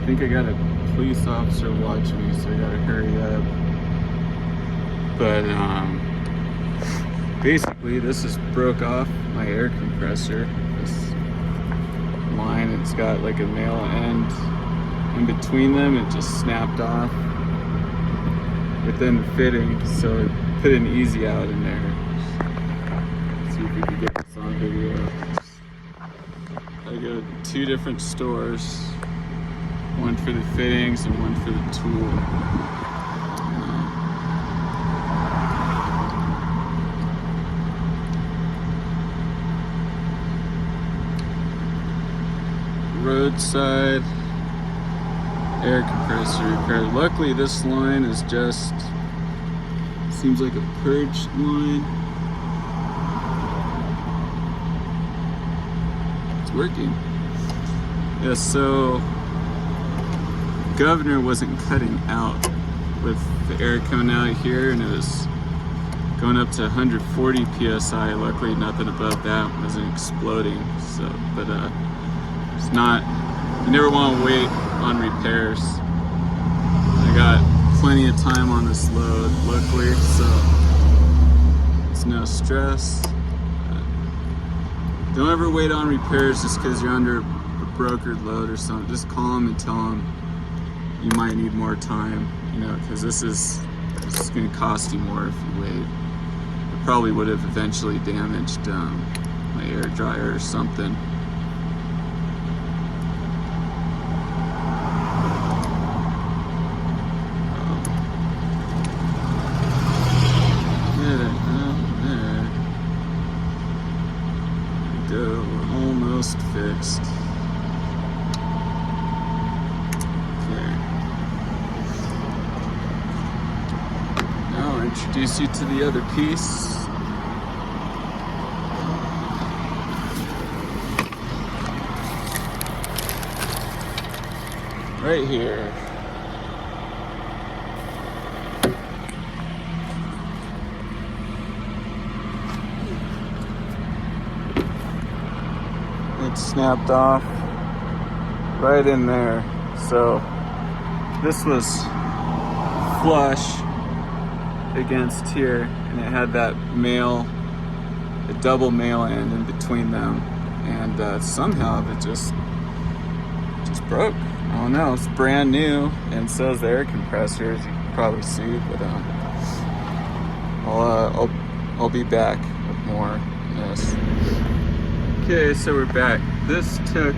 I think I got a police officer watching me, so I gotta hurry up. But basically this just broke off my air compressor. This line, it's got like a male end in between them. It just snapped off within the fitting, so it put an easy out in there. Let's see if we can get this on video. I go to 2 different stores, one for the fittings and one for the tool. Roadside air compressor repair. Luckily this line is just, seems like a purged line. It's working. Yeah, so governor wasn't cutting out with the air coming out here, and it was going up to 140 psi. Luckily nothing above that wasn't exploding. So, but it's not, you never want to wait on repairs. I got plenty of time on this load, luckily, so it's no stress. Don't ever wait on repairs just because you're under a brokered load or something. Just call them and tell them you might need more time, you know, because this is going to cost you more if you wait. It probably would have eventually damaged my air dryer or something. Almost fixed. Okay. Now I'll introduce you to the other piece. Right here. It snapped off right in there. So this was flush against here, and it had that male, a double male end in between them, and somehow it just broke. I don't know. It's brand new, and so is the air compressor, as you can probably see. But I'll be back with more on this. Okay, so we're back. This took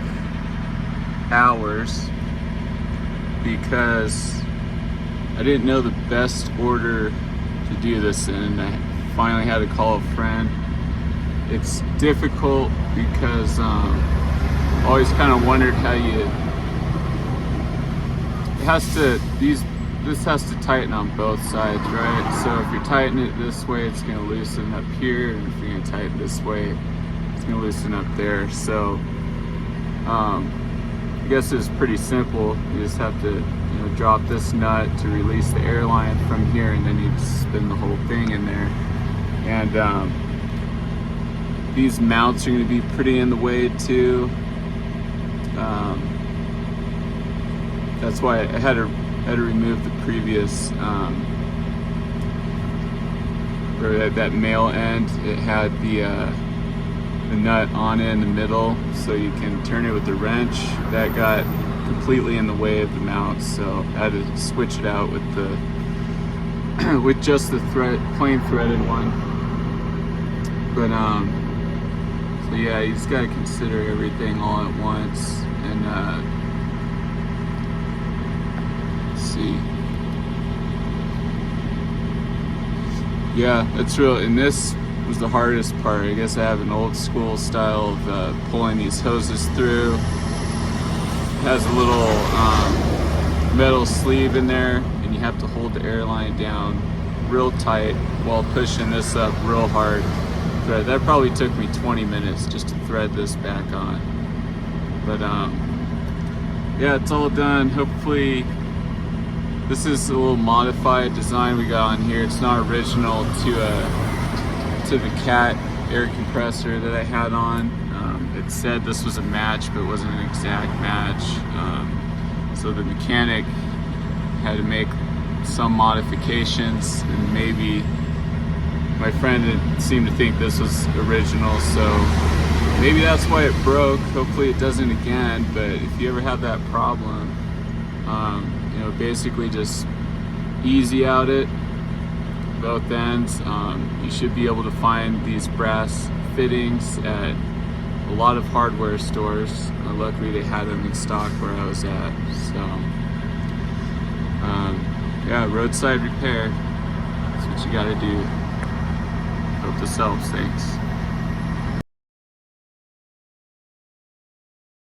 hours because I didn't know the best order to do this in. I finally had to call a friend. It's difficult because I always kind of wondered how this has to tighten on both sides, right? So if you're tightening it this way, it's going to loosen up here, and if you're going to tighten this way, it's going to loosen up there. So I guess it's pretty simple. You just have to, you know, drop this nut to release the airline from here, and then you just spin the whole thing in there. And these mounts are going to be pretty in the way too. That's why I had to remove the previous or that male end. It had the nut on it in the middle, so you can turn it with the wrench. That got completely in the way of the mount, so I had to switch it out with the with just the plain threaded one. But so yeah, you just gotta consider everything all at once. And let's see. Yeah, that's real. And this was the hardest part. I guess I have an old school style of pulling these hoses through. It has a little metal sleeve in there, and you have to hold the airline down real tight while pushing this up real hard. But that probably took me 20 minutes just to thread this back on. But yeah, it's all done. Hopefully this is a little modified design we got on here. It's not original to the Cat air compressor that I had on. It said this was a match, but it wasn't an exact match. So the mechanic had to make some modifications, and maybe my friend seemed to think this was original, so maybe that's why it broke. Hopefully it doesn't again, but if you ever have that problem, you know, basically just easy out it, both ends. You should be able to find these brass fittings at a lot of hardware stores. Luckily they had them in stock where I was at. So yeah, roadside repair, that's what you gotta do. Hope this helps. Thanks.